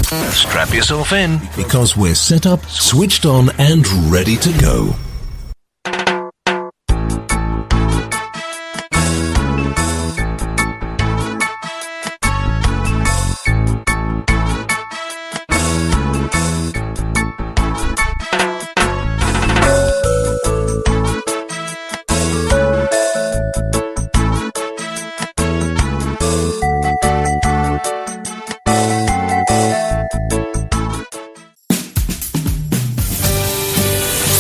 Strap yourself in, because we're set up, switched on, and ready to go.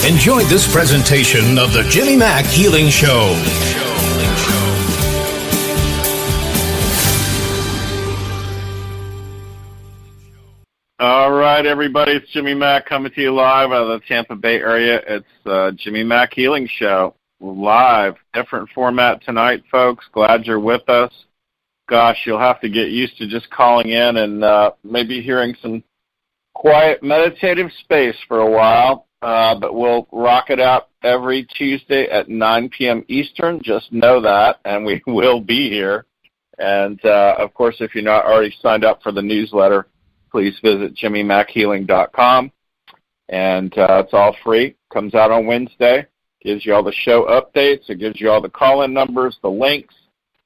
Enjoy this presentation of the Jimmy Mack Healing Show. All right, everybody, it's Jimmy Mack coming to you live out of the Tampa Bay area. It's Jimmy Mack Healing Show. We're live, different format tonight, folks. Glad you're with us. Gosh, you'll have to get used to just calling in and maybe hearing some quiet meditative space for a while. But we'll rock it out every Tuesday at 9 p.m. Eastern. Just know that, and we will be here. And, of course, if you're not already signed up for the newsletter, please visit jimmymackhealing.com. And it's all free. Comes out on Wednesday. Gives you all the show updates. It gives you all the call-in numbers, the links.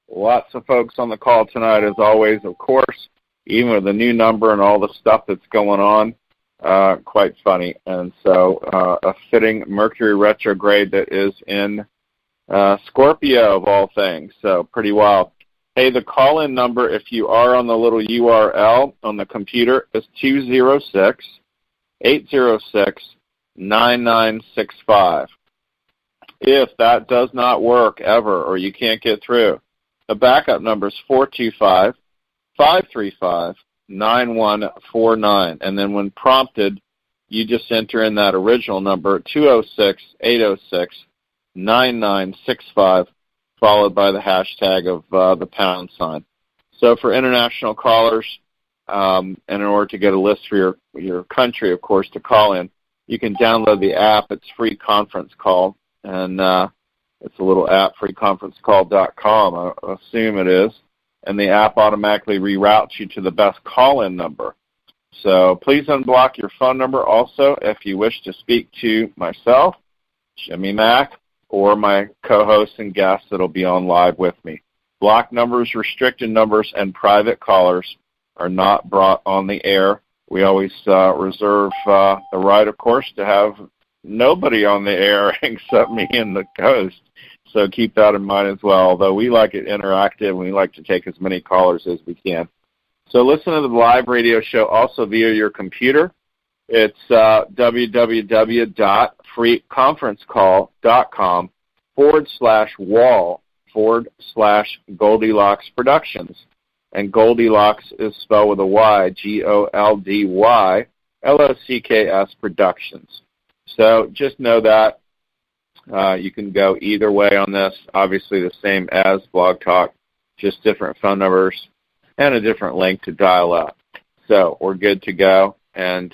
Lots of folks on the call tonight, as always, of course, even with the new number and all the stuff that's going on. Quite funny. And so a fitting Mercury retrograde that is in Scorpio, of all things. So pretty wild. Hey, the call-in number, if you are on the little URL on the computer, is 206-806-9965. If that does not work ever or you can't get through, the backup number is 425-535-9149. And then when prompted, you just enter in that original number, 206-806-9965, followed by the hashtag of the pound sign. So for international callers, and in order to get a list for your country, of course, to call in, you can download the app. It's free conference call, and it's a little app, freeconferencecall.com, I assume it is. And the app automatically reroutes you to the best call-in number. So please unblock your phone number also if you wish to speak to myself, Jimmy Mack, or my co-hosts and guests that will be on live with me. Block numbers, restricted numbers, and private callers are not brought on the air. We always reserve the right, of course, to have nobody on the air except me and the host. So keep that in mind as well, although we like it interactive and we like to take as many callers as we can. So listen to the live radio show also via your computer. It's www.freeconferencecall.com/wall/Goldilocks Productions. And Goldilocks is spelled with a Y, GOLDYLOCKS Productions. So just know that. You can go either way on this. Obviously the same as Blog Talk, just different phone numbers and a different link to dial up. So we're good to go, and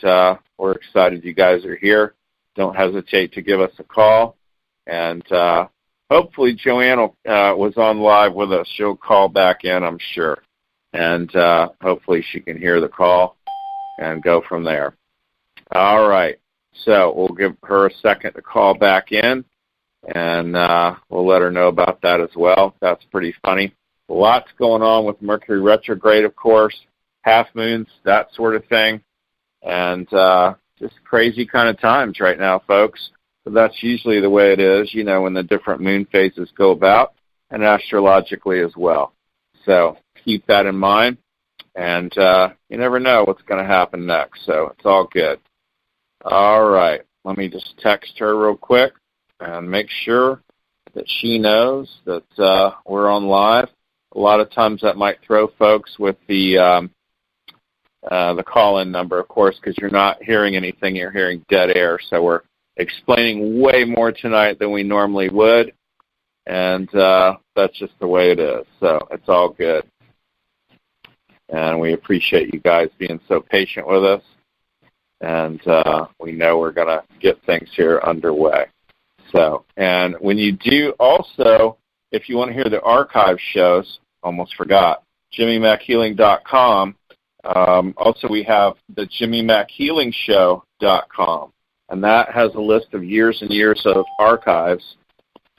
we're excited you guys are here. Don't hesitate to give us a call. And hopefully Joanne was on live with us. She'll call back in, I'm sure. And hopefully she can hear the call and go from there. All right. So we'll give her a second to call back in, and we'll let her know about that as well. That's pretty funny. Lots going on with Mercury retrograde, of course, half moons, that sort of thing, and just crazy kind of times right now, folks. But that's usually the way it is, you know, when the different moon phases go about, and astrologically as well. So keep that in mind, and you never know what's going to happen next, so it's all good. All right, let me just text her real quick and make sure that she knows that we're on live. A lot of times that might throw folks with the call-in number, of course, because you're not hearing anything. You're hearing dead air. So we're explaining way more tonight than we normally would, and that's just the way it is. So it's all good. And we appreciate you guys being so patient with us. And we know we're going to get things here underway. So, and when you do also, if you want to hear the archive shows, almost forgot, jimmymackhealing.com, Also, we have the JimmyMackHealingShow.com, and that has a list of years and years of archives.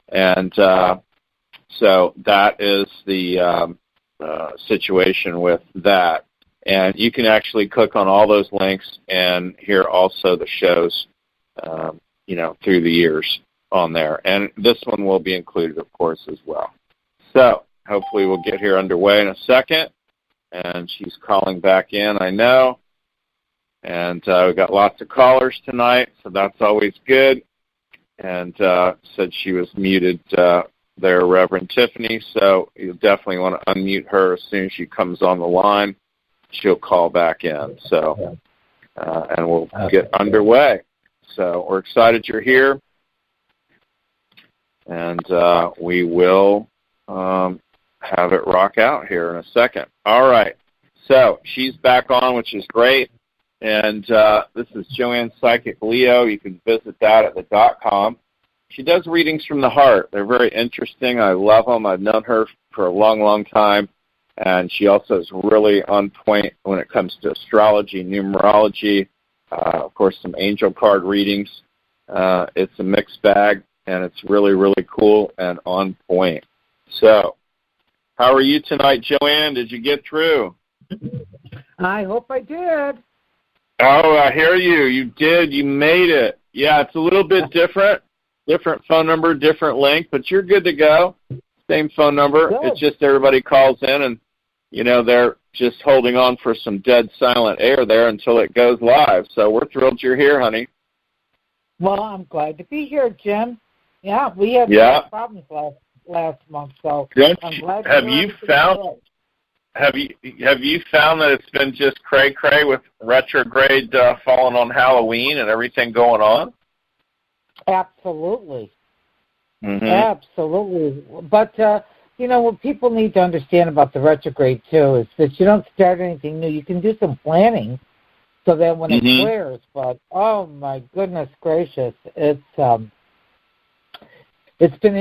And so that is the situation with that. And you can actually click on all those links and hear also the shows, through the years on there. And this one will be included, of course, as well. So hopefully we'll get here underway in a second. And she's calling back in, I know. And we've got lots of callers tonight, so that's always good. And said she was muted there, Reverend Tiffany, so you definitely want to unmute her as soon as she comes on the line. She'll call back in, so and we'll get underway. So we're excited you're here, and we will have it rock out here in a second. All right, so she's back on, which is great, and this is Joanne Psychic Leo. You can visit that at the .com. She does readings from the heart. They're very interesting. I love them. I've known her for a long, long time. And she also is really on point when it comes to astrology, numerology, of course, some angel card readings. It's a mixed bag, and it's really, really cool and on point. So, how are you tonight, Joanne? Did you get through? I hope I did. Oh, I hear you. You did. You made it. Yeah, it's a little bit different. Different phone number, different link, but you're good to go. Same phone number. Good. It's just everybody calls in and, they're just holding on for some dead silent air there until it goes live. So we're thrilled you're here, honey. Well, I'm glad to be here, Jim. Yeah, we had problems last month, so I'm glad. Have you found that it's been just cray-cray with retrograde falling on Halloween and everything going on? Absolutely. Mm-hmm. Absolutely. But, what people need to understand about the retrograde, too, is that you don't start anything new. You can do some planning so that when it clears, but, oh, my goodness gracious, it's been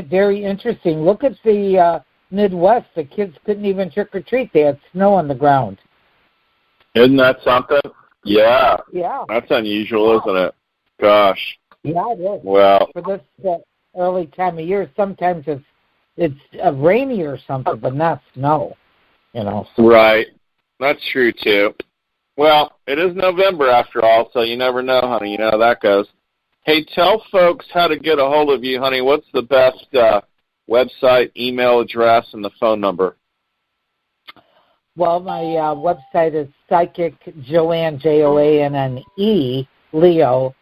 very interesting. Look at the Midwest. The kids couldn't even trick-or-treat. They had snow on the ground. Isn't that something? Yeah. Yeah. That's unusual, isn't it? Gosh. Yeah, it is. Well, for this early time of year, sometimes it's rainy or something, but not snow. Right. That's true too. Well, it is November after all, so you never know, honey. You know how that goes. Hey, tell folks how to get a hold of you, honey. What's the best website, email address, and the phone number? Well, my website is Psychic Joanne, Joanne, Leo.com,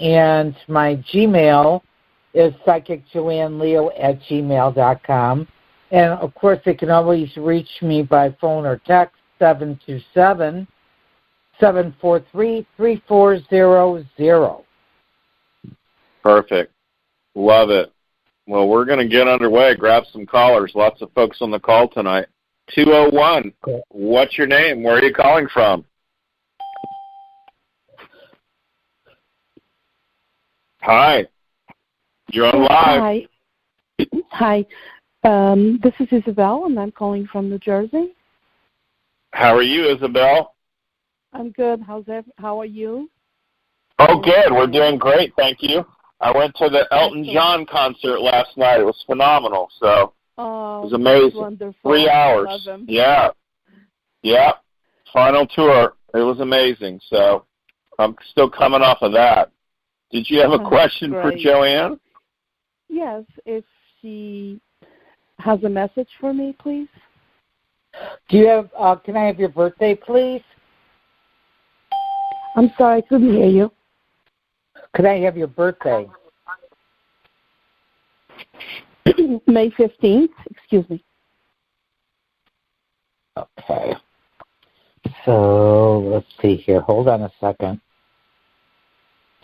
and my Gmail is psychicjoanneleo@gmail.com. And, of course, they can always reach me by phone or text, 727-743-3400. Perfect. Love it. Well, we're going to get underway. Grab some callers. Lots of folks on the call tonight. 201. Cool. What's your name? Where are you calling from? Hi. You're on live. Hi. This is Isabel, and I'm calling from New Jersey. How are you, Isabel? I'm good. How are you? Oh, good. We're doing great, thank you. I went to the Elton John concert last night. It was phenomenal. So it was amazing. Wonderful. 3 hours. Love him. Yeah. Final tour. It was amazing. So I'm still coming off of that. Did you have a question for Joanne? Yes. If she has a message for me, please. Do you have? Can I have your birthday, please? I'm sorry, I couldn't hear you. Could I have your birthday? May 15th. Excuse me. Okay. So let's see here. Hold on a second.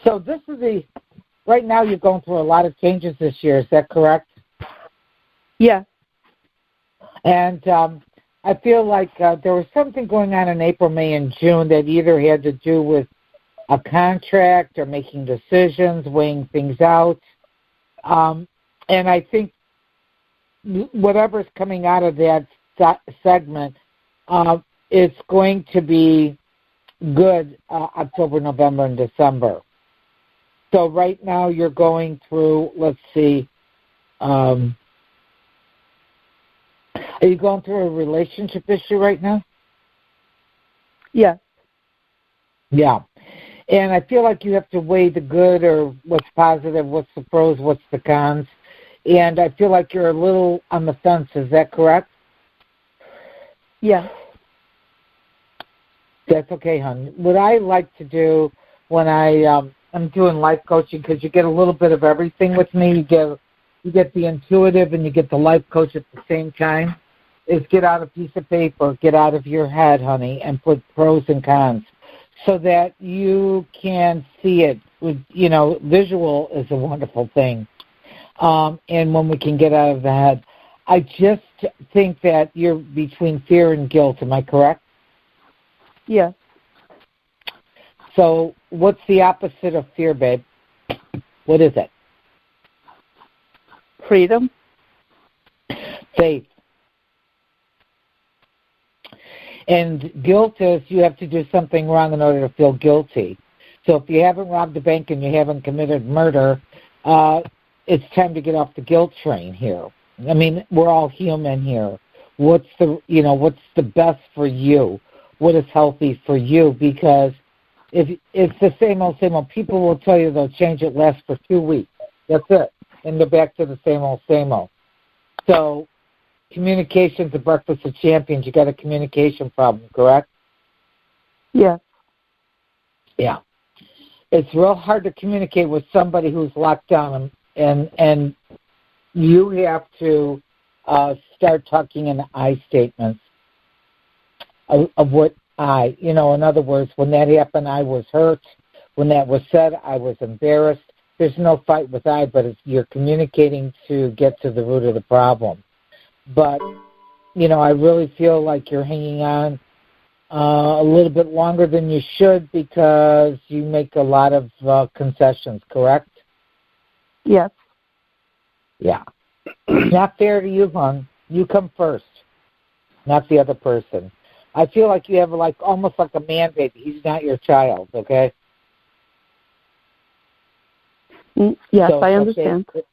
So this is right now you're going through a lot of changes this year. Is that correct? Yeah. And I feel like there was something going on in April, May, and June that either had to do with a contract or making decisions, weighing things out. And I think whatever's coming out of that segment, it's going to be good October, November, and December. So right now you're going through, let's see, are you going through a relationship issue right now? Yes. Yeah. And I feel like you have to weigh the good or what's positive, what's the pros, what's the cons. And I feel like you're a little on the fence. Is that correct? Yes. That's okay, hon. What I like to do when I'm doing life coaching, because you get a little bit of everything with me. You get the intuitive and you get the life coach at the same time, is get out a piece of paper, get out of your head, honey, and put pros and cons so that you can see it. Visual is a wonderful thing. And when we can get out of the head, I just think that you're between fear and guilt. Am I correct? Yes. So what's the opposite of fear, babe? What is it? Freedom. Faith. And guilt is you have to do something wrong in order to feel guilty. So if you haven't robbed a bank and you haven't committed murder, it's time to get off the guilt train here. I mean, we're all human here. What's the best for you? What is healthy for you? Because if it's the same old, people will tell you they'll change it lasts for 2 weeks. That's it. And they're back to the same old, same old. So communication's the breakfast of champions. You got a communication problem, correct? Yes. Yeah. It's real hard to communicate with somebody who's locked down, and you have to start talking in I statements of what I, in other words, when that happened, I was hurt. When that was said, I was embarrassed. There's no fight with I, but you're communicating to get to the root of the problem. But, I really feel like you're hanging on a little bit longer than you should because you make a lot of concessions, correct? Yes. Yeah. Not fair to you, hon. You come first, not the other person. I feel like you have almost like a man baby. He's not your child, okay? Yes, I understand. Okay.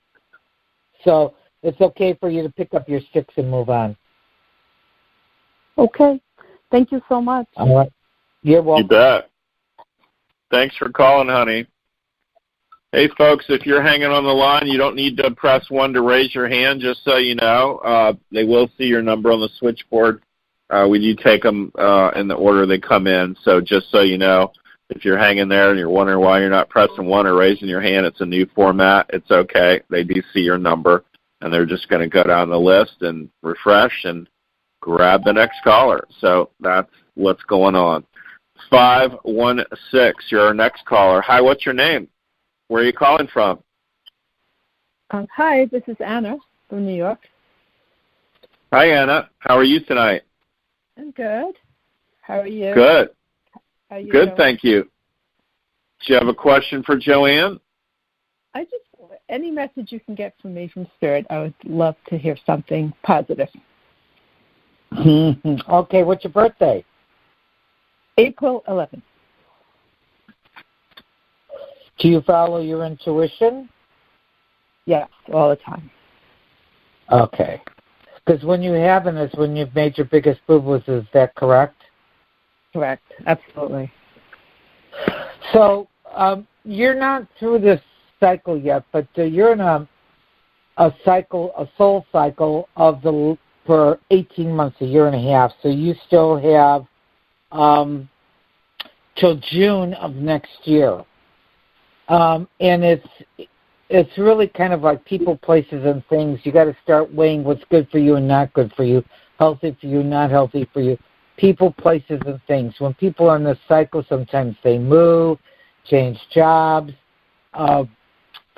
So it's okay for you to pick up your sticks and move on. Okay. Thank you so much. All right. You're welcome. You bet. Thanks for calling, honey. Hey, folks, if you're hanging on the line, you don't need to press 1 to raise your hand, just so you know. They will see your number on the switchboard. We do take them in the order they come in, so just so you know, if you're hanging there and you're wondering why you're not pressing 1 or raising your hand, it's a new format. It's okay. They do see your number, and they're just going to go down the list and refresh and grab the next caller. So that's what's going on. 516, you're our next caller. Hi, what's your name? Where are you calling from? Hi, this is Anna from New York. Hi, Anna. How are you tonight? I'm good. How are you? Good. How are you Good, doing? thank you. Do you have a question for Joanne? Any message you can get from me from Spirit, I would love to hear something positive. Okay, what's your birthday? April 11th. Do you follow your intuition? Yes, all the time. Okay. Because when you haven't is when you've made your biggest boo-boos, is that correct? Correct, absolutely. So you're not through this cycle yet, but you're in a soul cycle for 18 months, a year and a half. So you still have till June of next year. And it's really kind of like people, places, and things. You got to start weighing what's good for you and not good for you, healthy for you, not healthy for you. People, places, and things. When people are in this cycle, sometimes they move, change jobs.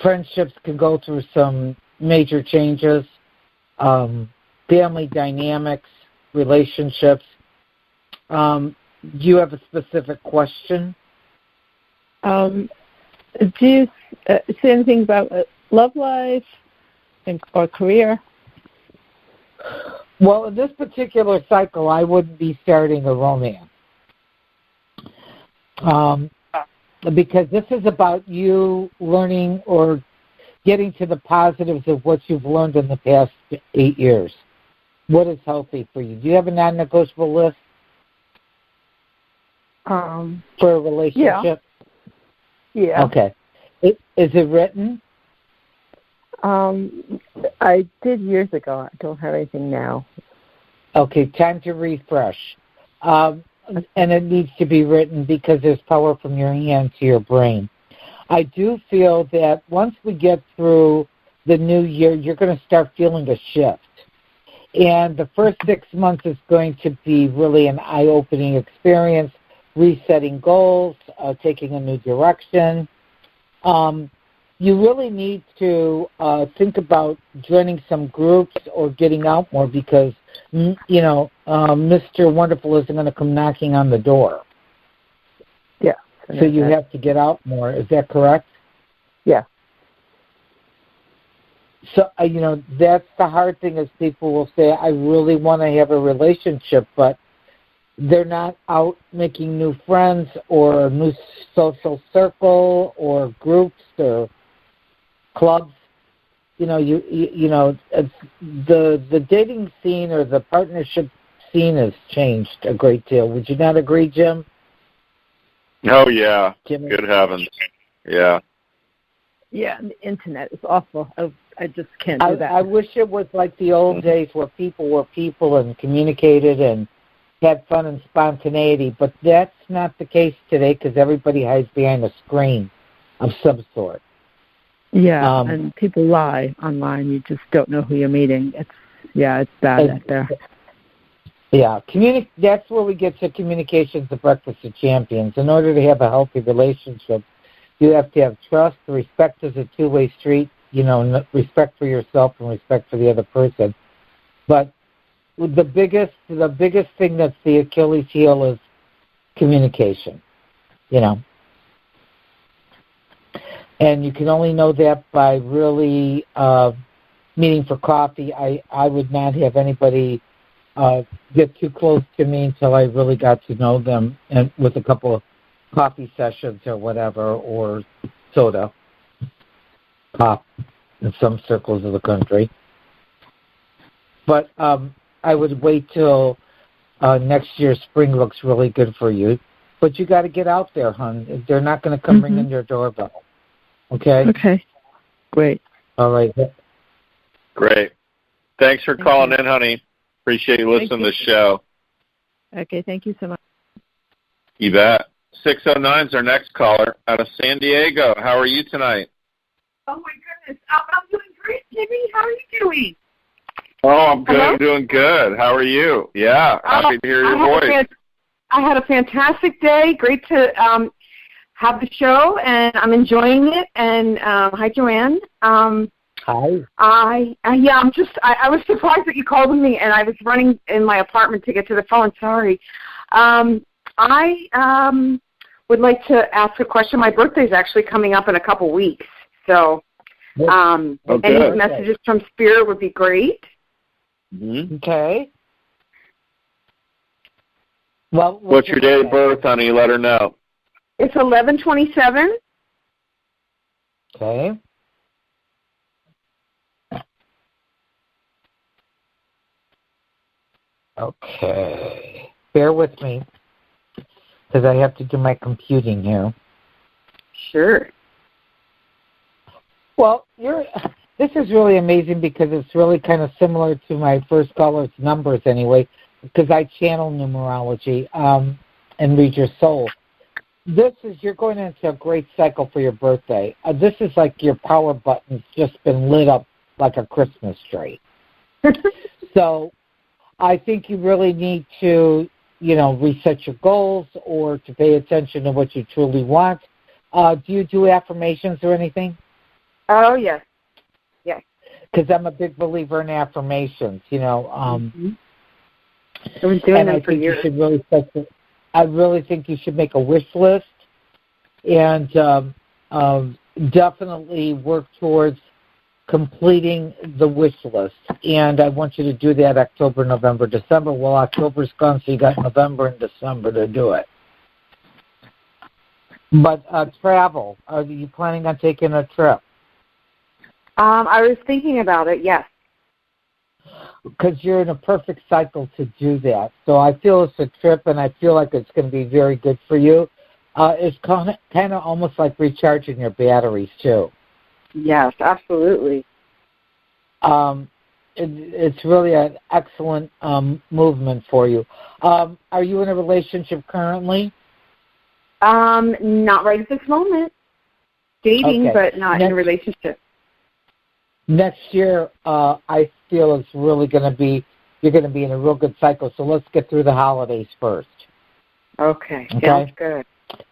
Friendships can go through some major changes. Family dynamics, relationships. Do you have a specific question? Do you say anything about love life or career? Well, in this particular cycle, I wouldn't be starting a romance. Because this is about you learning or getting to the positives of what you've learned in the past 8 years. What is healthy for you? Do you have a non-negotiable list for a relationship? Yeah. Okay. Is it written? I did years ago. I don't have anything now. Okay, time to refresh. And it needs to be written because there's power from your hand to your brain. I do feel that once we get through the new year, you're going to start feeling a shift. And the first 6 months is going to be really an eye-opening experience, resetting goals, taking a new direction. You really need to think about joining some groups or getting out more because, Mr. Wonderful isn't going to come knocking on the door. Yeah. So you have to get out more. Is that correct? Yeah. So, that's the hard thing is people will say, I really want to have a relationship, but they're not out making new friends or a new social circle or groups or clubs. The dating scene or the partnership scene has changed a great deal. Would you not agree, Jim? Oh, yeah. Jimmy? Good heavens. Yeah. Yeah, and the internet is awful. I just can't do that. I wish it was like the old days where people were people and communicated and had fun and spontaneity, but that's not the case today because everybody hides behind a screen of some sort. Yeah, and people lie online. You just don't know who you're meeting. It's bad out there. Yeah, that's where we get to communications, the breakfast of champions. In order to have a healthy relationship, you have to have trust. Respect is a two-way street. Respect for yourself and respect for the other person. But the biggest thing that's the Achilles heel is communication. And you can only know that by really meeting for coffee. I would not have anybody get too close to me until I really got to know them, and with a couple of coffee sessions or whatever, or soda pop in some circles of the country. But I would wait till next year. Spring looks really good for you. But you got to get out there, hon. They're not going to come ringing your doorbell. Okay? Okay. Great. All right. Great. Thanks for calling in, honey. Appreciate you listening to the show. Okay, thank you so much. You bet. 609 is our next caller out of San Diego. How are you tonight? Oh, my goodness. I'm doing great, Jimmy. How are you doing? Oh, I'm good. Hello? I'm doing good. How are you? Yeah, happy to hear your voice. I had a fantastic day. Great to have the show, and I'm enjoying it. And hi, Joanne. Hi. I was surprised that you called me, and I was running in my apartment to get to the phone. Sorry. I would like to ask a question. My birthday is actually coming up in a couple weeks, so any messages from Spirit would be great. Mm-hmm. Okay. Well, what's your date of birth, honey? Let her know. It's 11/27. Okay. Okay. Bear with me, because I have to do my computing here. Sure. Well, this is really amazing because it's really kind of similar to my first caller's numbers anyway, because I channel numerology and read your soul. You're going into a great cycle for your birthday. This is like your power button's just been lit up like a Christmas tree. So I think you really need to, reset your goals or to pay attention to what you truly want. Do you do affirmations or anything? Oh, yes. Yes. Because I'm a big believer in affirmations, I've been doing them for years. I really think you should make a wish list and definitely work towards completing the wish list. And I want you to do that October, November, December. Well, October's gone, so you got November and December to do it. But travel, are you planning on taking a trip? I was thinking about it, yes. Because you're in a perfect cycle to do that. So I feel it's a trip, and I feel like it's going to be very good for you. It's kind of almost like recharging your batteries, too. Yes, absolutely. It's really an excellent movement for you. Are you in a relationship currently? Not right at this moment. Dating, okay. But not in a relationship. Next year, I feel it's really going to be, you're going to be in a real good cycle. So let's get through the holidays first. Okay. Sounds good.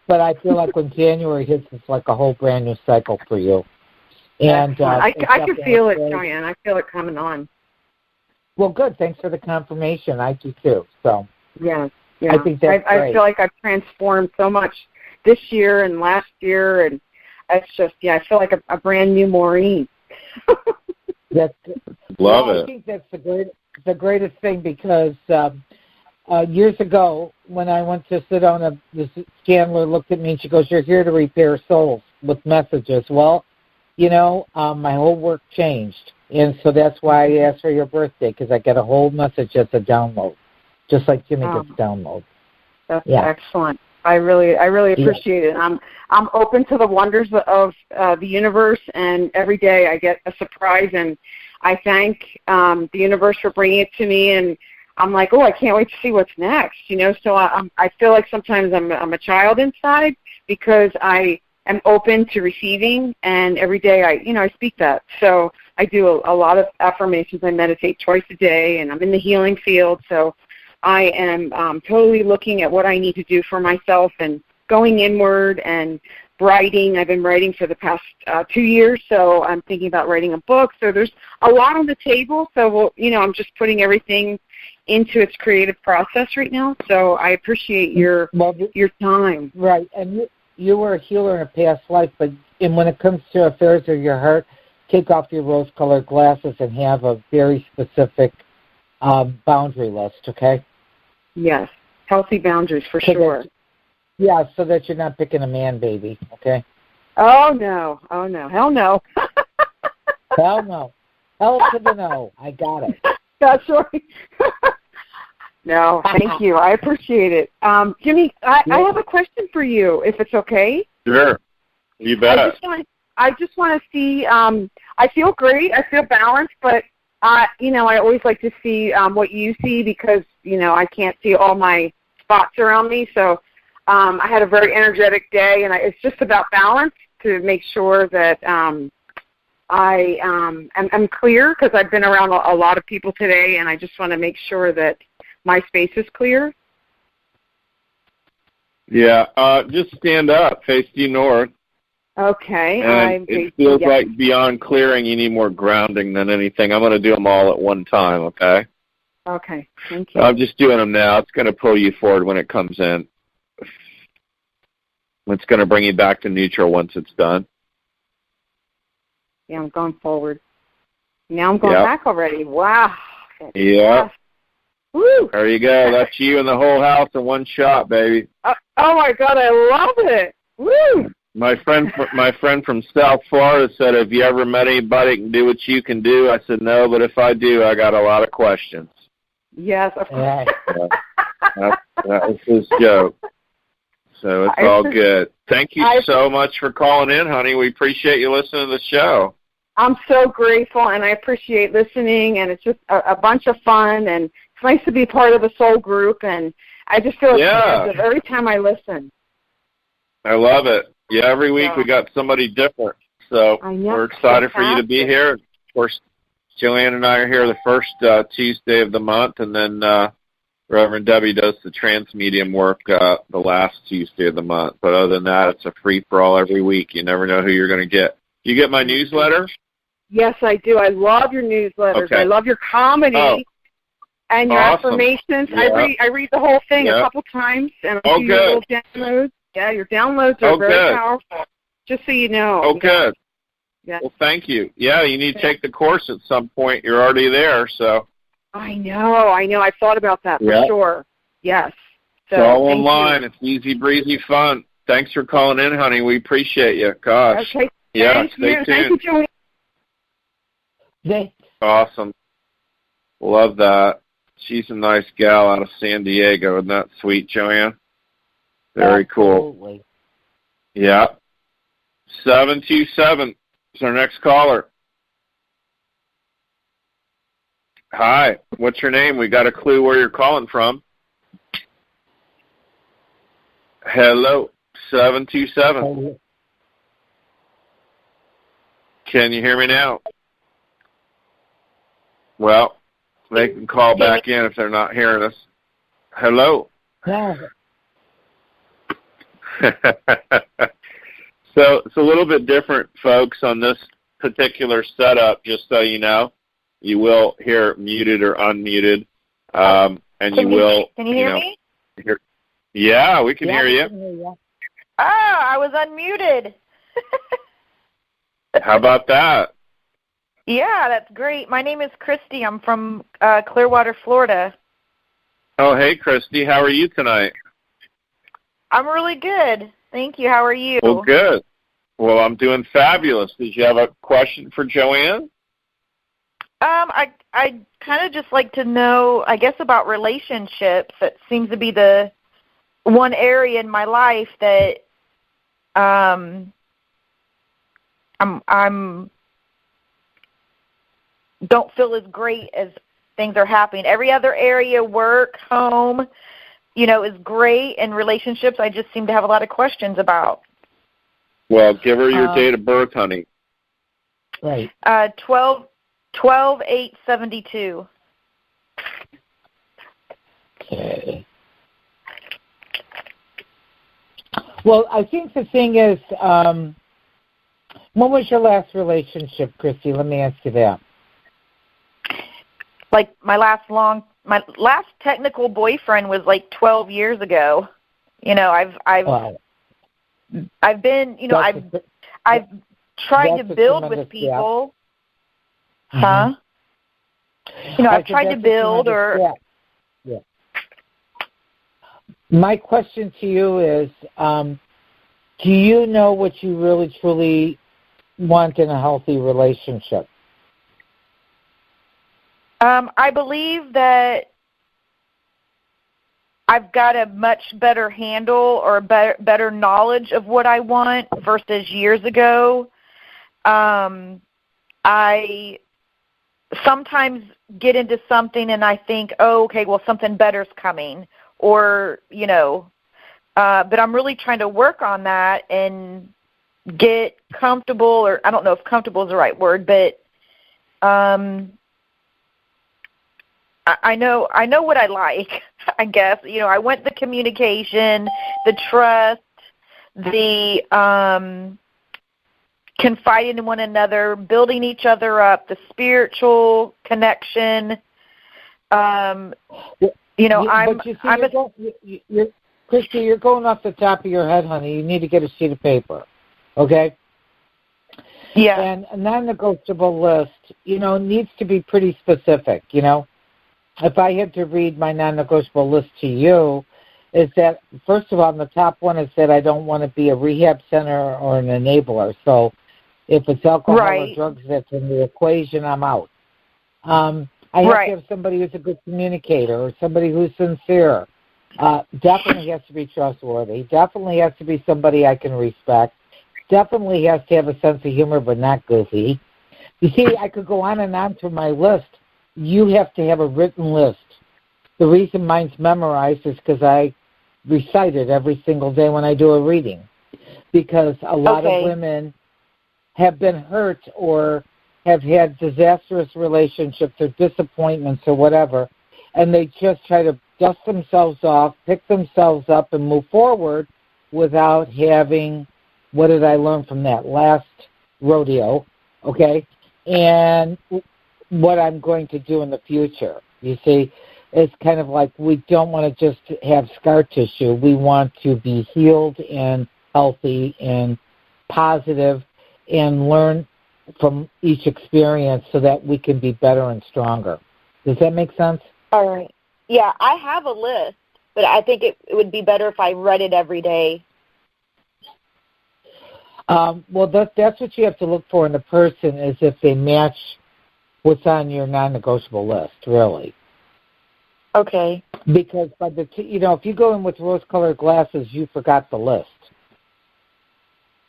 But I feel like when January hits, it's like a whole brand new cycle for you. And I can feel it, Joanne. I feel it coming on. Well, good. Thanks for the confirmation. I do too. So yeah. I think that's great. I feel like I've transformed so much this year and last year, and it's just I feel like a brand new Maureen. Love it. I think that's the greatest thing because years ago when I went to Sedona, this Chandler looked at me and she goes, "You're here to repair souls with messages." Well, my whole work changed, and so that's why I asked for your birthday, because I get a whole message as a download, just like Jimmy gets download. That's excellent. I really appreciate it. I'm open to the wonders of the universe, and every day I get a surprise, and I thank the universe for bringing it to me, and I'm like, oh, I can't wait to see what's next. So I feel like sometimes I'm a child inside because I am open to receiving, and every day I speak that. So I do a lot of affirmations. I meditate twice a day, and I'm in the healing field. So I am totally looking at what I need to do for myself and going inward and writing. I've been writing for the past 2 years, so I'm thinking about writing a book. So there's a lot on the table. So, I'm just putting everything into its creative process right now. So I appreciate your time. Right, and you were a healer in a past life, but when it comes to affairs of your heart, take off your rose-colored glasses and have a very specific boundary list, okay? Yes, healthy boundaries for sure. So that you're not picking a man baby, okay? Oh, no. Hell no. Hell no. Hell to the no. I got it. That's right. No, thank you. I appreciate it. Jimmy, I have a question for you, if it's okay. Sure. You bet. I just want to see, I feel great. I feel balanced, but, I always like to see what you see because, I can't see all my spots around me. So I had a very energetic day, and it's just about balance to make sure that I'm clear because I've been around a lot of people today, and I just want to make sure that my space is clear. Yeah, just stand up, face due north. Okay. And it feels like beyond clearing, you need more grounding than anything. I'm going to do them all at one time, okay? Okay, thank you. I'm just doing them now. It's going to pull you forward when it comes in. It's going to bring you back to neutral once it's done. Yeah, I'm going forward. Now I'm going back already. Wow. Yeah. Woo. There you go. That's you and the whole house in one shot, baby. Oh, my God, I love it. Woo. My friend from South Florida said, have you ever met anybody that can do what you can do? I said, no, but if I do, I got a lot of questions. Yes, of course. That was his joke. So it's all good. Thank you so much for calling in, honey. We appreciate you listening to the show. I'm so grateful, and I appreciate listening, and it's just a bunch of fun, and it's nice to be part of the soul group, and I just feel excited every time I listen. I love it. Yeah, every week we got somebody different. So we're excited for you to be here. Of course, Joanne and I are here the first Tuesday of the month, and then Reverend Debbie does the trans-medium work the last Tuesday of the month. But other than that, it's a free-for-all every week. You never know who you're going to get. You get my newsletter? Yes, I do. I love your newsletters. Okay. I love your comedy and your affirmations. Yeah. I read the whole thing a couple times, and I do your little downloads. Yeah, your downloads are very powerful, just so you know. Oh, good. Yes. Well, thank you. Yeah, you need to take the course at some point. You're already there, so. I know. I've thought about that for sure. Yes. So, it's all online. It's easy, breezy fun. Thanks for calling in, honey. We appreciate you. Gosh. Okay. Yeah, Thank stay you. tuned. Thank you, Joanne. Thanks. Awesome. Love that. She's a nice gal out of San Diego. Isn't that sweet, Joanne? Very Absolutely. cool. Yeah. 727 is our next caller. Hi. What's your name? We got a clue where you're calling from. Hello. 727. Can you hear me now? Well, they can call back in if they're not hearing us. Hello. Yeah. So it's a little bit different, folks, on this particular setup, just so you know. You will hear muted or unmuted, and you will... Can you hear me? Yeah, we can hear you. I was unmuted. How about that? Yeah, that's great. My name is Christy. I'm from Clearwater, Florida. Oh, hey, Christy. How are you tonight? I'm really good. Thank you. How are you? Well, good. Well, I'm doing fabulous. Did you have a question for Joanne? I kind of just like to know, I guess, about relationships. It seems to be the one area in my life that I'm don't feel as great as things are happening. Every other area, work, home, is great, and relationships I just seem to have a lot of questions about. Well, give her your date of birth, honey. Right. 12/8/72. Okay. Well, I think the thing is, when was your last relationship, Christy? Let me ask you that. Like my last technical boyfriend was like 12 years ago. I've been, I've tried to build with people. Mm-hmm. I've tried to build or. Yeah. My question to you is, do you know what you really truly want in a healthy relationship? I believe that I've got a much better handle or better knowledge of what I want versus years ago. I sometimes get into something and I think, oh, okay, well, something better's coming. Or, but I'm really trying to work on that and get comfortable, or I don't know if comfortable is the right word, but I know what I like, I guess. I want the communication, the trust, the confiding in one another, building each other up, the spiritual connection. Christy, you're going off the top of your head, honey. You need to get a sheet of paper, okay? Yeah. And a non-negotiable list, needs to be pretty specific, If I had to read my non-negotiable list to you, is that, first of all, on the top one is that I don't want to be a rehab center or an enabler. So if it's alcohol or drugs that's in the equation, I'm out. I have to have somebody who's a good communicator or somebody who's sincere. Definitely has to be trustworthy. Definitely has to be somebody I can respect. Definitely has to have a sense of humor but not goofy. You see, I could go on and on to my list. You have to have a written list. The reason mine's memorized is because I recite it every single day when I do a reading. Because a lot of women have been hurt or have had disastrous relationships or disappointments or whatever, and they just try to dust themselves off, pick themselves up, and move forward without having, what did I learn from that last rodeo, okay, and what I'm going to do in the future. You see, it's kind of like we don't want to just have scar tissue. We want to be healed and healthy and positive and learn from each experience so that we can be better and stronger. Does that make sense? All right. Yeah, I have a list, but I think it would be better if I read it every day. Well, that's what you have to look for in a person, is if they match what's on your non-negotiable list, really. Okay. Because if you go in with rose-colored glasses, you forgot the list.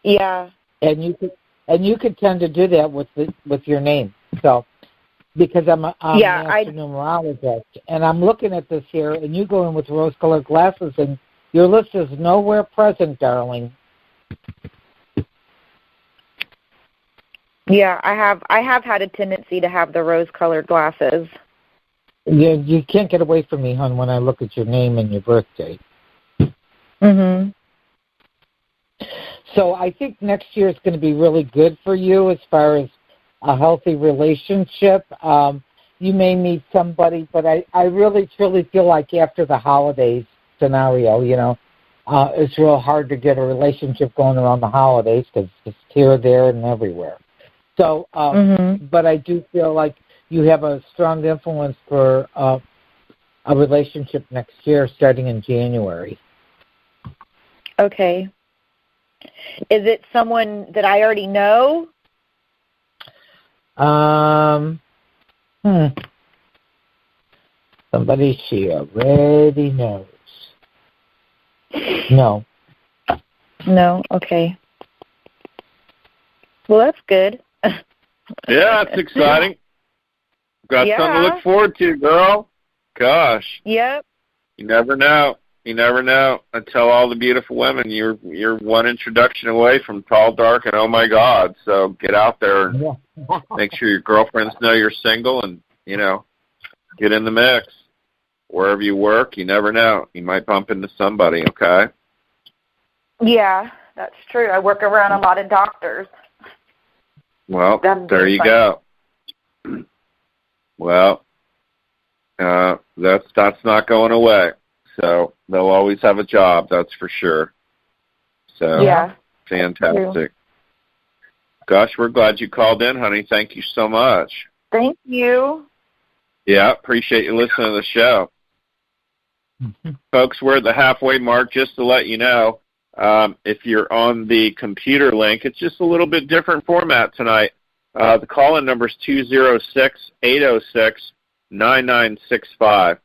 Yeah. And you could tend to do that with your name. So, because I'm a Master Numerologist, and I'm looking at this here, and you go in with rose-colored glasses, and your list is nowhere present, darling. Yeah, I have had a tendency to have the rose-colored glasses. You can't get away from me, hon, when I look at your name and your birthday. Mhm. So I think next year is going to be really good for you as far as a healthy relationship. You may meet somebody, but I really, truly feel like after the holidays scenario, it's real hard to get a relationship going around the holidays because it's here, there, and everywhere. So, but I do feel like you have a strong influence for a relationship next year starting in January. Okay. Is it someone that I already know? Somebody she already knows. No. No? Okay. Well, that's good. Yeah, it's exciting. Got something to look forward to, girl. Gosh. Yep. You never know. You never know. I tell all the beautiful women you're one introduction away from tall, dark, and oh my God. So get out there and make sure your girlfriends know you're single and, get in the mix. Wherever you work, you never know. You might bump into somebody, okay? Yeah, that's true. I work around a lot of doctors. Well, there you go. Well, that's not going away. So they'll always have a job, that's for sure. So yeah, fantastic. Gosh, we're glad you called in, honey. Thank you so much. Thank you. Yeah, appreciate you listening to the show. Folks, we're at the halfway mark. Just to let you know, if you're on the computer link, it's just a little bit different format tonight. The call-in number is 206-806-9965.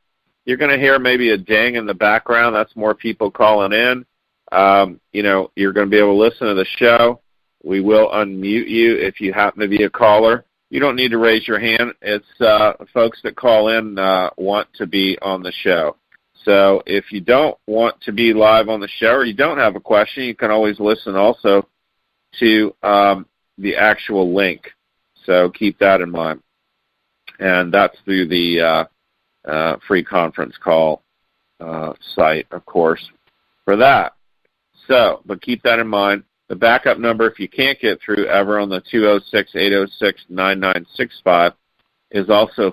You're going to hear maybe a ding in the background. That's more people calling in. You're going to be able to listen to the show. We will unmute you if you happen to be a caller. You don't need to raise your hand. It's folks that call in want to be on the show. So if you don't want to be live on the show or you don't have a question, you can always listen also to the actual link. So keep that in mind. And that's through the free conference call site, of course, for that. So, but keep that in mind. The backup number, if you can't get through ever on the 206-806-9965, is also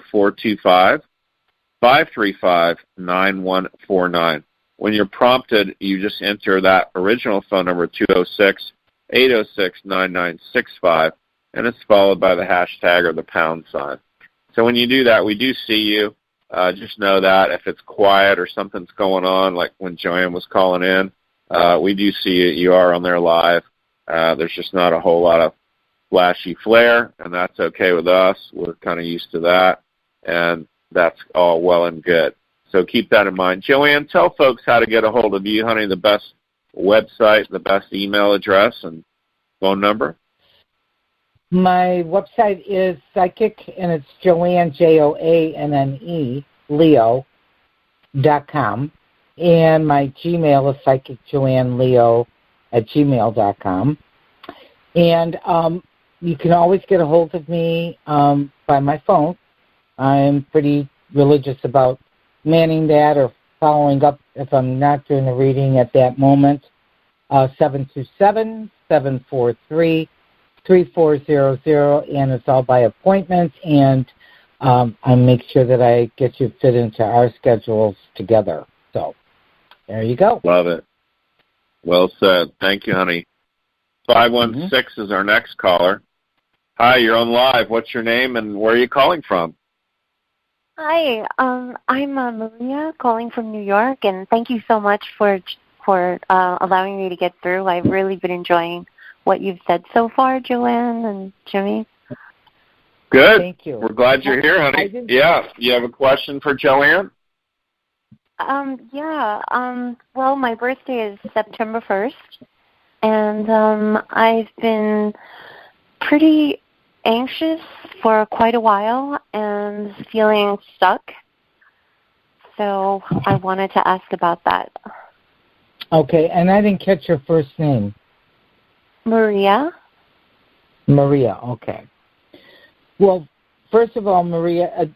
425-535-9149. When you're prompted, you just enter that original phone number, 206-806-9965, and it's followed by the hashtag or the pound sign. So when you do that, we do see you. Just know that if it's quiet or something's going on, like when Joanne was calling in, we do see you. You are on there live. There's just not a whole lot of flashy flair, and that's okay with us. We're kind of used to that, and that's all well and good. So keep that in mind. Joanne, tell folks how to get a hold of you, honey, the best website, the best email address, and phone number. My website is psychic, and it's Joanne, Joanne, Leo.com. And my Gmail is psychicjoanneleo@gmail.com. And you can always get a hold of me by my phone. I'm pretty religious about manning that or following up if I'm not doing a reading at that moment. 727-743-3400, and it's all by appointment, and I make sure that I get you fit into our schedules together. So there you go. Love it. Well said. Thank you, honey. 516 is our next caller. Hi, you're on live. What's your name and where are you calling from? Hi, I'm Maria calling from New York, and thank you so much for allowing me to get through. I've really been enjoying what you've said so far, Joanne and Jimmy. Good. Thank you. We're glad you're here, honey. Yeah. You have a question for Joanne? Well, my birthday is September 1st, and I've been pretty anxious for quite a while and feeling stuck. So I wanted to ask about that. Okay, and I didn't catch your first name. Maria. Maria, okay. Well, first of all, Maria,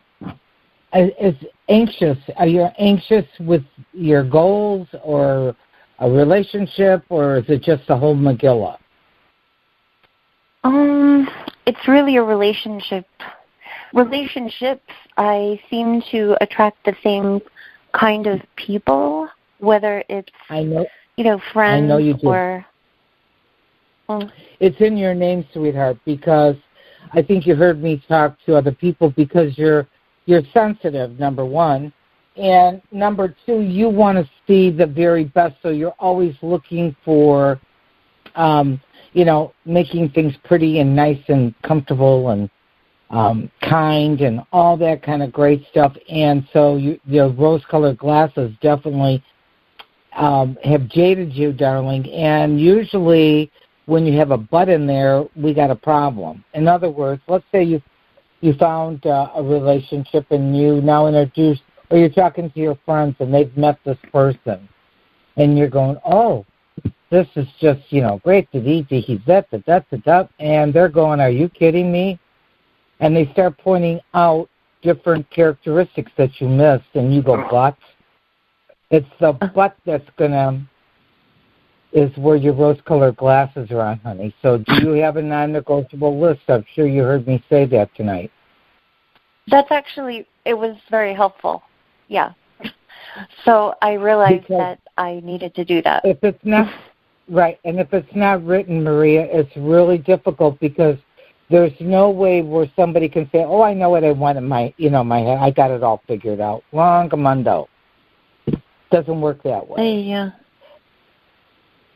is anxious. Are you anxious with your goals or a relationship, or is it just the whole Megillah? It's really a relationship. Relationships, I seem to attract the same kind of people, whether it's, friends I know you do. or... It's in your name, sweetheart, because I think you heard me talk to other people because you're sensitive, number one. And number two, you want to see the very best, so you're always looking for, making things pretty and nice and comfortable and kind and all that kind of great stuff. And so your rose-colored glasses definitely have jaded you, darling. And usually when you have a but in there, we got a problem. In other words, let's say you found a relationship and you now introduce, or you're talking to your friends and they've met this person, and you're going, oh, this is just, great, he's that, and they're going, are you kidding me? And they start pointing out different characteristics that you missed, and you go, but? It's the but that's is where your rose-colored glasses are on, honey. So do you have a non-negotiable list? I'm sure you heard me say that tonight. That's actually, it was very helpful. Yeah. So I realized that I needed to do that. If it's not, right, and if it's not written, Maria, it's really difficult because there's no way where somebody can say, oh, I know what I want in my head. I got it all figured out. Wrong, Amundo. Doesn't work that way. Yeah.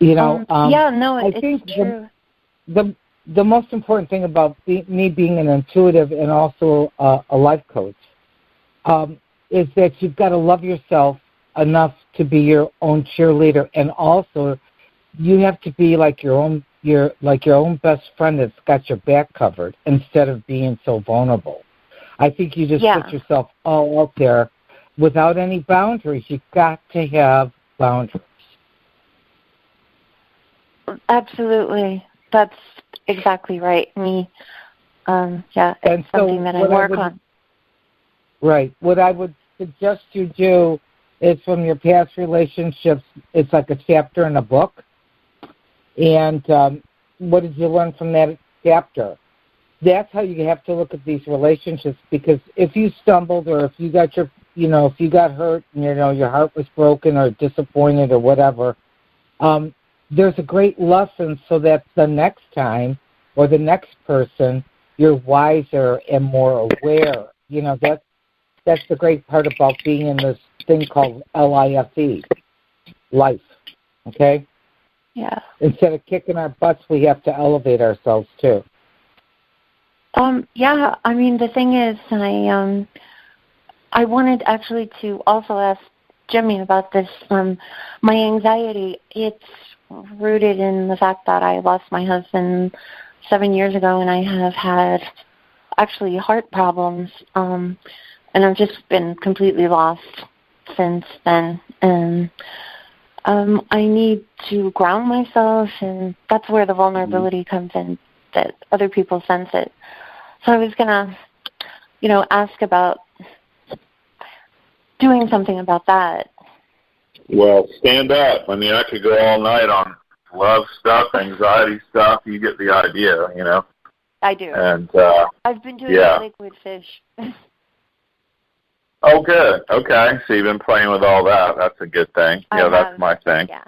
I think true. The most important thing about me being an intuitive and also a life coach is that you've got to love yourself enough to be your own cheerleader, and also you have to be like your own best friend that's got your back covered instead of being so vulnerable. I think you just put yourself all out there without any boundaries. You've got to have boundaries. Absolutely. That's exactly right. It's and something that I work on. Right. What I would suggest you do is from your past relationships, it's like a chapter in a book. And what did you learn from that chapter? That's how you have to look at these relationships, because if you stumbled or if you got if you got hurt and, your heart was broken or disappointed or whatever, there's a great lesson so that the next time or the next person, you're wiser and more aware. That's the great part about being in this thing called LIFE, life, okay? Yeah. Instead of kicking our butts, we have to elevate ourselves, too. The thing is, I wanted actually to also ask Jimmy about this. My anxiety, it's rooted in the fact that I lost my husband 7 years ago, and I have had actually heart problems, and I've just been completely lost since then. And I need to ground myself, and that's where the vulnerability comes in, that other people sense it. So I was going to, ask about doing something about that. Well, stand up. I could go all night on love stuff, anxiety stuff. You get the idea, I do. And I've been doing liquid fish. Oh, good. Okay. So you've been playing with all that. That's a good thing. That's my thing. Yeah.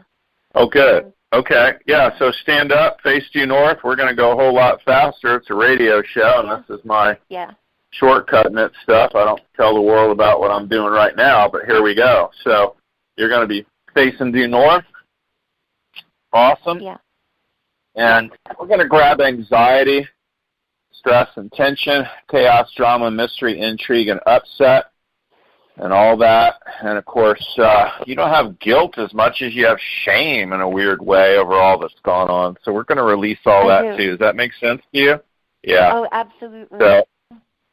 Oh, good. Okay. Yeah, so stand up, face due north. We're going to go a whole lot faster. It's a radio show, and this is my shortcutting it stuff. I don't tell the world about what I'm doing right now, but here we go. So you're going to be facing due north. Awesome. Yeah. And we're going to grab anxiety, stress and tension, chaos, drama, mystery, intrigue, and upset, and all that. And, of course, you don't have guilt as much as you have shame in a weird way over all that's gone on. So we're going to release all that, too. Does that make sense to you? Yeah. Oh, absolutely. So,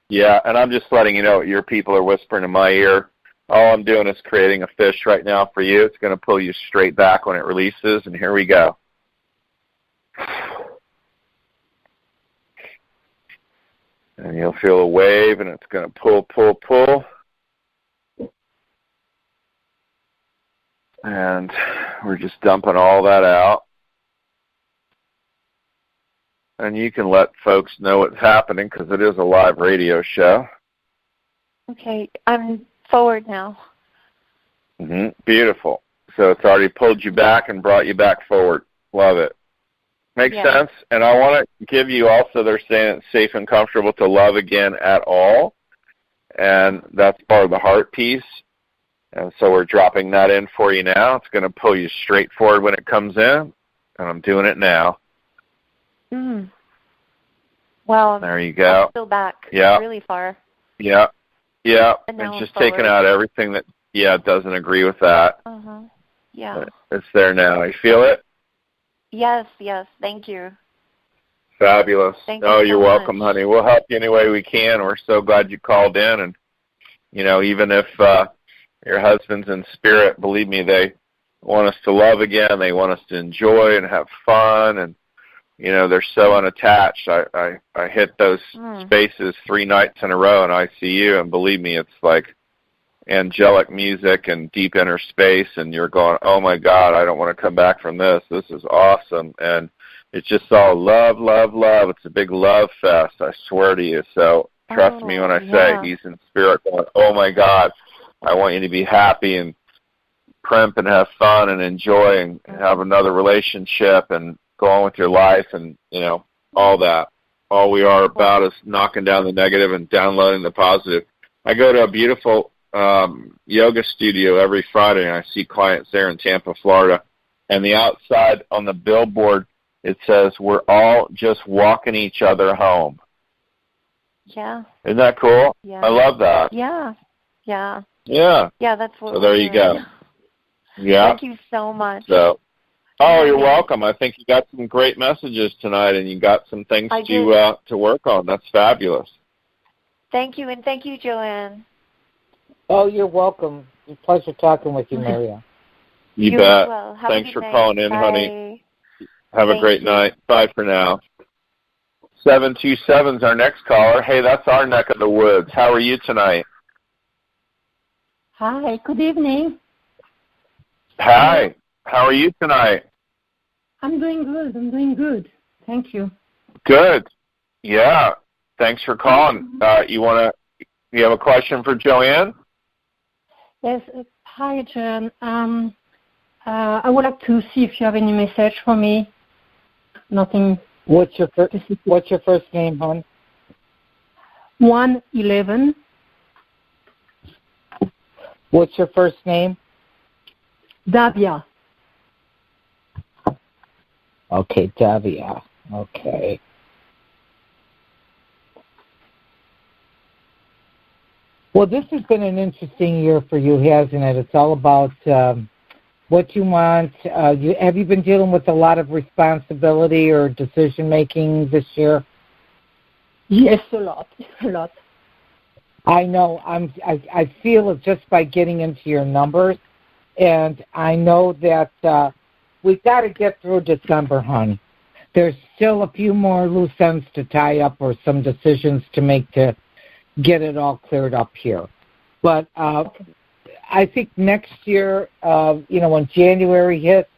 yeah, and I'm just letting you know what your people are whispering in my ear. All I'm doing is creating a fish right now for you. It's going to pull you straight back when it releases, and here we go. And you'll feel a wave, and it's going to pull, pull, pull. And we're just dumping all that out. And you can let folks know what's happening because it is a live radio show. Okay, I'm forward now. Beautiful. So it's already pulled you back and brought you back forward. Love it. Makes sense. And I want to give you also, they're saying it's safe and comfortable to love again at all. And that's part of the heart piece. And so we're dropping that in for you now. It's going to pull you straight forward when it comes in. And I'm doing it now. Well, there you go. I'm still back really far. Yeah. And it's just taking out everything that, doesn't agree with that. Yeah. It's there now. You feel it? Yes. Thank you. Fabulous. Thank you you're welcome, honey. We'll help you any way we can. We're so glad you called in. And, even if your husband's in spirit, believe me, they want us to love again. They want us to enjoy and have fun. And, they're so unattached. I hit those spaces 3 nights in a row in ICU, and believe me, it's like angelic music and deep inner space, and you're going, oh, my God, I don't want to come back from this. This is awesome. And it's just all love, love, love. It's a big love fest, I swear to you. So trust me when I say he's in spirit going, oh, my God, I want you to be happy and primp and have fun and enjoy and have another relationship and go on with your life and, all that. All we are about is knocking down the negative and downloading the positive. I go to a beautiful yoga studio every Friday, and I see clients there in Tampa, Florida. And the outside on the billboard, it says, we're all just walking each other home. Yeah. Isn't that cool? Yeah. I love that. Yeah. Yeah, that's what so there you go. Yeah. Thank you so much. So, you're welcome. I think you got some great messages tonight, and you got some things to work on. That's fabulous. Thank you, and thank you, Joanne. Oh, you're welcome. It's a pleasure talking with you, Maria. You bet. Well. Thanks for calling in, honey. Have a great night. Bye for now. 727's our next caller. Hey, that's our neck of the woods. How are you tonight? Hi, good evening. Hi, how are you tonight? I'm doing good. Thank you. Good. Yeah. Thanks for calling. You have a question for Joanne? Yes. Hi, Joanne. I would like to see if you have any message for me. Nothing. What's your first name, hon? 111. What's your first name? Davia. Okay, Davia. Okay. Well, this has been an interesting year for you, hasn't it? It's all about what you want. Have you been dealing with a lot of responsibility or decision-making this year? Yes, a lot. I know. I feel it just by getting into your numbers, and I know that we've got to get through December, hon. There's still a few more loose ends to tie up or some decisions to make to get it all cleared up here. But I think next year, when January hits,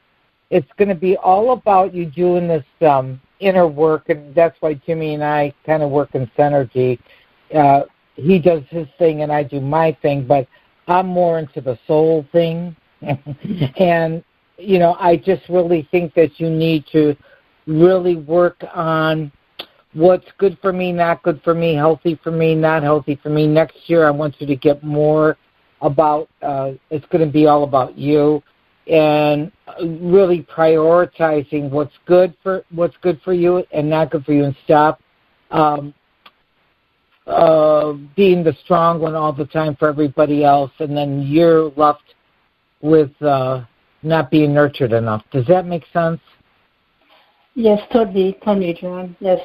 it's going to be all about you doing this inner work, and that's why Jimmy and I kind of work in synergy. He does his thing and I do my thing, but I'm more into the soul thing. And I just really think that you need to really work on what's good for me, not good for me, healthy for me, not healthy for me. Next year, I want you to get more about, it's going to be all about you, and really prioritizing what's good for you and not good for you, and stop being the strong one all the time for everybody else, and then you're left with not being nurtured enough. Does that make sense? Yes, totally, Joanne. Yes.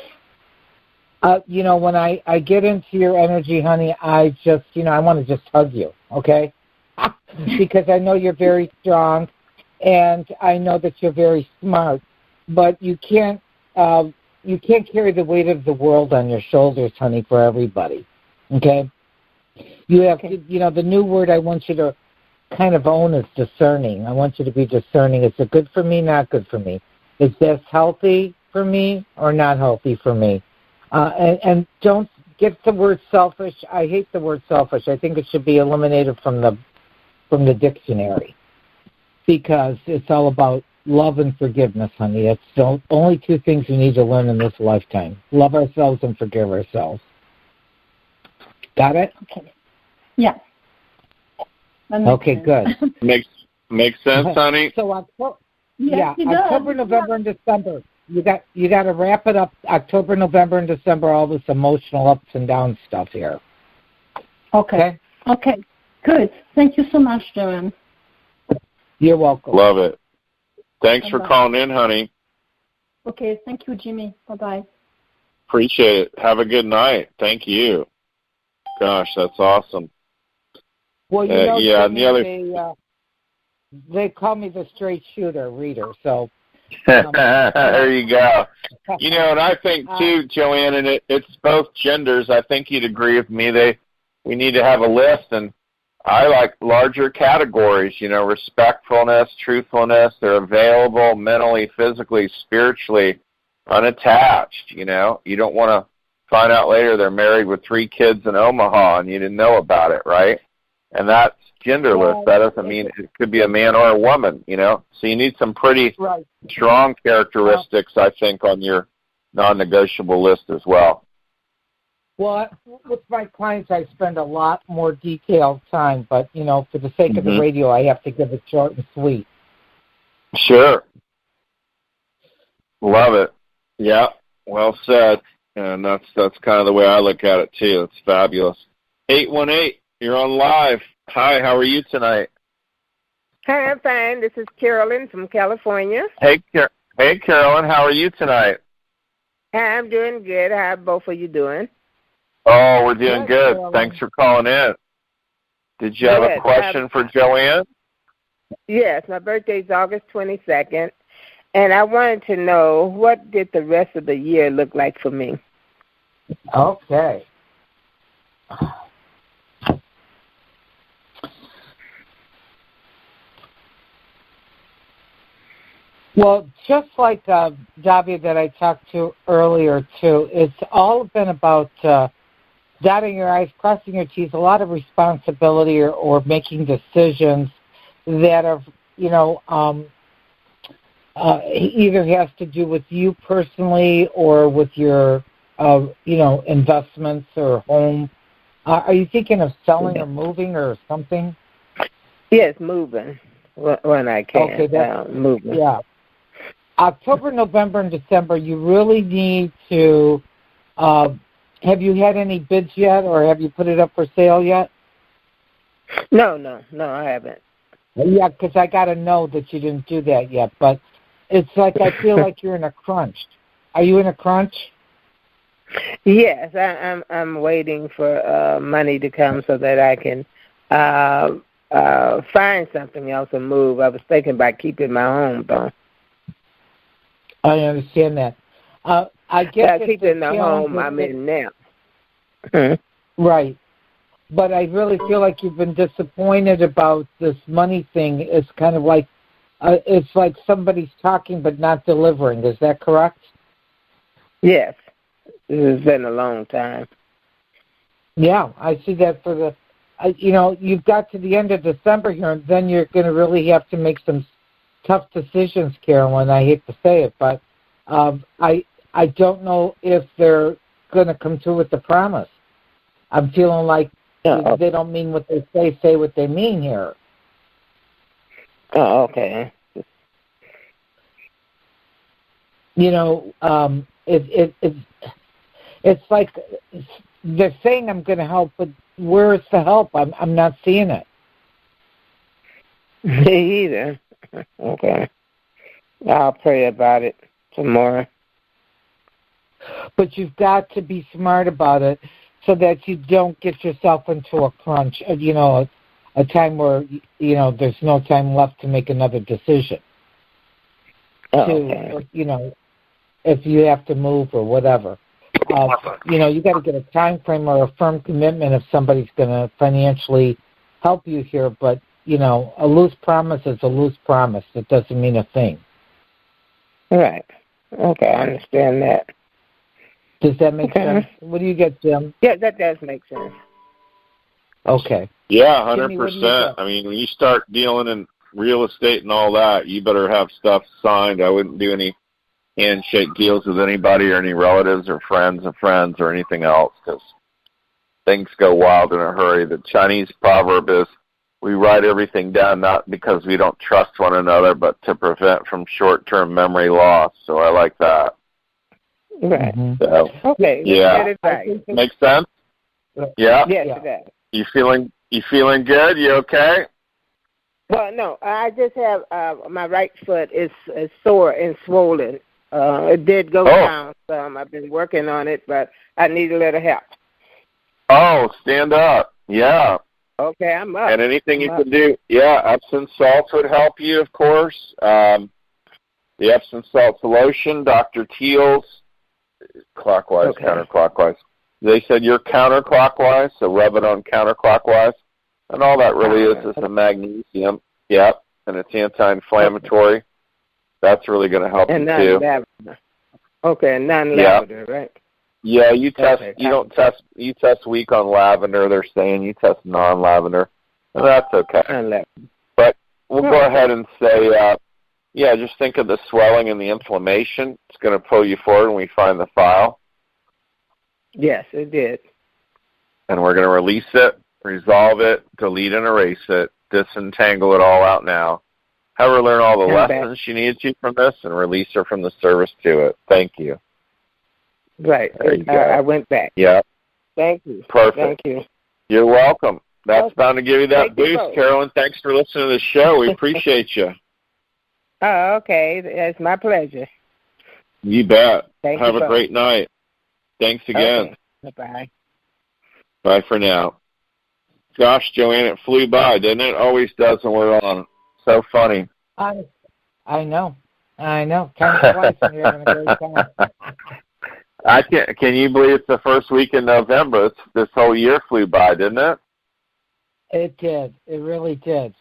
When I get into your energy, honey, I just, I want to just hug you, okay? Because I know you're very strong, and I know that you're very smart, but you can't carry the weight of the world on your shoulders, honey, for everybody, okay? You have to, the new word I want you to kind of own is discerning. I want you to be discerning. Is it good for me, not good for me? Is this healthy for me or not healthy for me? And don't get the word selfish. I hate the word selfish. I think it should be eliminated from the dictionary, because it's all about love and forgiveness, honey. That's the only two things we need to learn in this lifetime. Love ourselves and forgive ourselves. Got it? Okay. Yeah. Okay, good. Makes sense, honey. So October, November, and December. You got to wrap it up. October, November, and December. All this emotional ups and downs stuff here. Okay. Good. Thank you so much, Joanne. You're welcome. Love it. Thanks for calling in, honey. Okay. Thank you, Jimmy. Bye-bye. Appreciate it. Have a good night. Thank you. Gosh, that's awesome. Well, they call me the straight shooter reader, so. There you go. And I think, too, Joanne, and it's both genders. I think you'd agree with me. We need to have a list, and I like larger categories, respectfulness, truthfulness. They're available mentally, physically, spiritually, unattached. You don't want to find out later they're married with 3 kids in Omaha and you didn't know about it, right? And that's genderless. That doesn't mean it could be a man or a woman, So you need some pretty strong characteristics, I think, on your non-negotiable list as well. Well, with my clients, I spend a lot more detailed time, but, for the sake of the radio, I have to give it short and sweet. Sure. Love it. Yeah, well said. And that's kind of the way I look at it, too. It's fabulous. 818, you're on live. Hi, how are you tonight? Hi, I'm fine. This is Carolyn from California. Hey, Carolyn, how are you tonight? Hi, I'm doing good. How are both of you doing? Oh, we're doing good. Thanks for calling in. Did you have a question for Joanne? Yes, my birthday is August 22nd, and I wanted to know, what did the rest of the year look like for me? Okay. Well, just like Davia that I talked to earlier, too, it's all been about dotting your I's, crossing your T's, a lot of responsibility or making decisions that are, either has to do with you personally or with your, investments or home. Are you thinking of selling or moving or something? Yes, moving when I can. Okay, moving. Yeah. October, November, and December, you really need to, have you had any bids yet, or have you put it up for sale yet? No, I haven't. Yeah, because I got to know that you didn't do that yet, but it's like I feel like you're in a crunch. Are you in a crunch? Yes, I'm waiting for money to come so that I can find something else and move. I was thinking about keeping my home, though. I understand that. I guess keeping the home I'm in now. Right. But I really feel like you've been disappointed about this money thing. It's kind of like it's like somebody's talking but not delivering. Is that correct? Yes. It has been a long time. Yeah, I see that for the, you've got to the end of December here, and then you're going to really have to make some tough decisions, Carolyn. I hate to say it, but I don't know if they're going to come through with the promise. I'm feeling like they don't mean what they say what they mean here. Oh, okay. You know, it's like they're saying I'm going to help, but where's the help? I'm not seeing it. Me either. Okay. I'll pray about it some more. But you've got to be smart about it so that you don't get yourself into a crunch, you know, a time where, you know, there's no time left to make another decision. Okay. You know, if you have to move or whatever. You know, you got to get a time frame or a firm commitment if somebody's going to financially help you here. But, you know, a loose promise is a loose promise. It doesn't mean a thing. Right. Okay, I understand that. Does that make sense? What do you get, Jim? Yeah, that does make sense. Okay. Yeah, 100%. I mean, when you start dealing in real estate and all that, you better have stuff signed. I wouldn't do any handshake deals with anybody or any relatives or friends of friends or anything else because things go wild in a hurry. The Chinese proverb is, we write everything down not because we don't trust one another, but to prevent from short-term memory loss. So I like that. Right. So, okay. Yeah. Makes sense? Yeah? Yes, it does. You feeling good? You okay? Well, no. I just have my right foot is sore and swollen. It did go down some. I've been working on it, but I need a little help. Oh, stand up. Yeah. Okay, I'm up. And anything you can do, Epsom salts would help you, of course. The Epsom salts lotion, Dr. Teal's, clockwise, counterclockwise. They said you're counterclockwise, so rub it on counterclockwise. And all that really is a magnesium. Yep, and it's anti-inflammatory. That's really going to help you too. Lavender. Okay, non-lavender, right? Yeah, you test. You don't test. You test weak on lavender. They're saying you test non-lavender, and that's okay. Non-lavender. But we'll go ahead and say, just think of the swelling and the inflammation. It's going to pull you forward when we find the file. Yes, it did. And we're going to release it, resolve it, delete and erase it, disentangle it all out now. Have her learn all the lessons she needs to from this and release her from the service to it. Thank you. Right. I went back. Yeah. Thank you. Perfect. Thank you. You're welcome. That's bound to give you that boost, Carolyn. Thanks for listening to the show. We appreciate you. Oh, okay. It's my pleasure. You bet. Thank Have you a great night. Thanks again. Okay. Bye. Bye for now. Gosh, Joanne, it flew by, didn't it? Always does when we're on. So funny. I know. Kind of twice when you're having a great time. Can you believe it's the first week in November? This whole year flew by, didn't it? It did. It really did.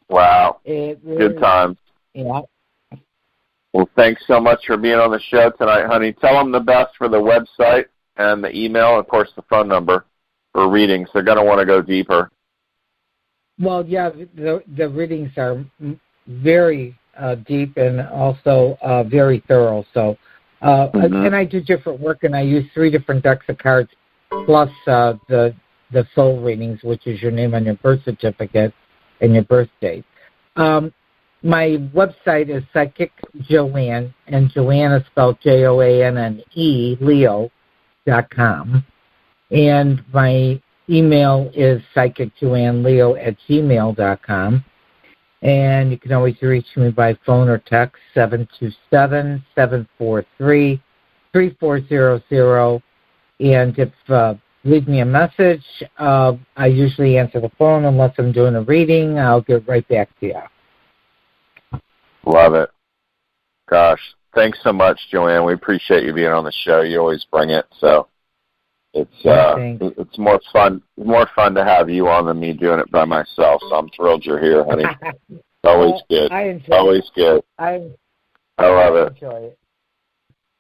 Wow. It really, good times. Yeah. Well, thanks so much for being on the show tonight, honey. Tell them the best for the website and the email, and, of course, the phone number for readings. They're going to want to go deeper. Well, yeah, the readings are very deep and also very thorough. So, and I do different work, and I use 3 different decks of cards, plus the soul readings, which is your name on your birth certificate and your birth date. My website is Psychic Joanne, and Joanne is spelled Joanne, Leo.com. And my email is psychicjoanneleo@gmail.com. And you can always reach me by phone or text, 727-743-3400. And if leave me a message, I usually answer the phone unless I'm doing a reading. I'll get right back to you. Love it. Gosh, thanks so much, Joanne. We appreciate you being on the show. You always bring it. So it's more fun to have you on than me doing it by myself. So I'm thrilled you're here, honey. It's always good. Always good. I love it. Enjoy it.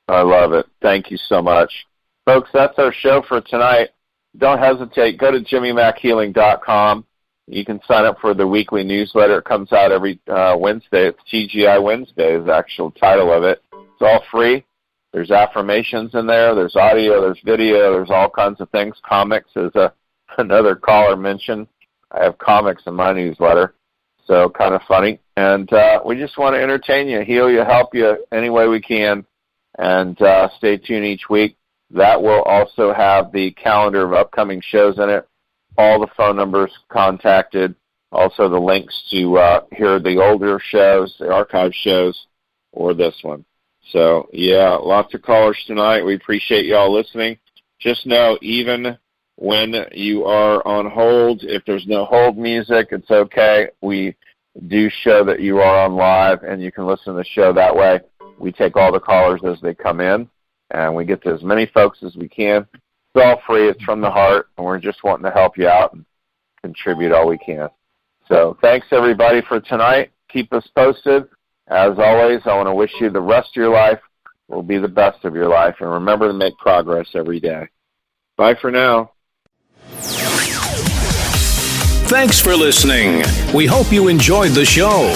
I love it. Thank you so much. Folks, that's our show for tonight. Don't hesitate. Go to JimmyMackHealing.com. you can sign up for the weekly newsletter. It comes out every Wednesday. It's TGI Wednesday is the actual title of it. It's all free. There's affirmations in there. There's audio. There's video. There's all kinds of things. Comics, as another caller mentioned. I have comics in my newsletter, so kind of funny. And we just want to entertain you, heal you, help you any way we can. And stay tuned each week. That will also have the calendar of upcoming shows in it, all the phone numbers contacted, also the links to hear the older shows, the archive shows, or this one. So, yeah, lots of callers tonight. We appreciate you all listening. Just know, even when you are on hold, if there's no hold music, it's okay. We do show that you are on live, and you can listen to the show that way. We take all the callers as they come in, and we get to as many folks as we can. It's all free. It's from the heart, and we're just wanting to help you out and contribute all we can. So thanks, everybody, for tonight. Keep us posted. As always, I want to wish you the rest of your life will be the best of your life, and remember to make progress every day. Bye for now. Thanks for listening. We hope you enjoyed the show.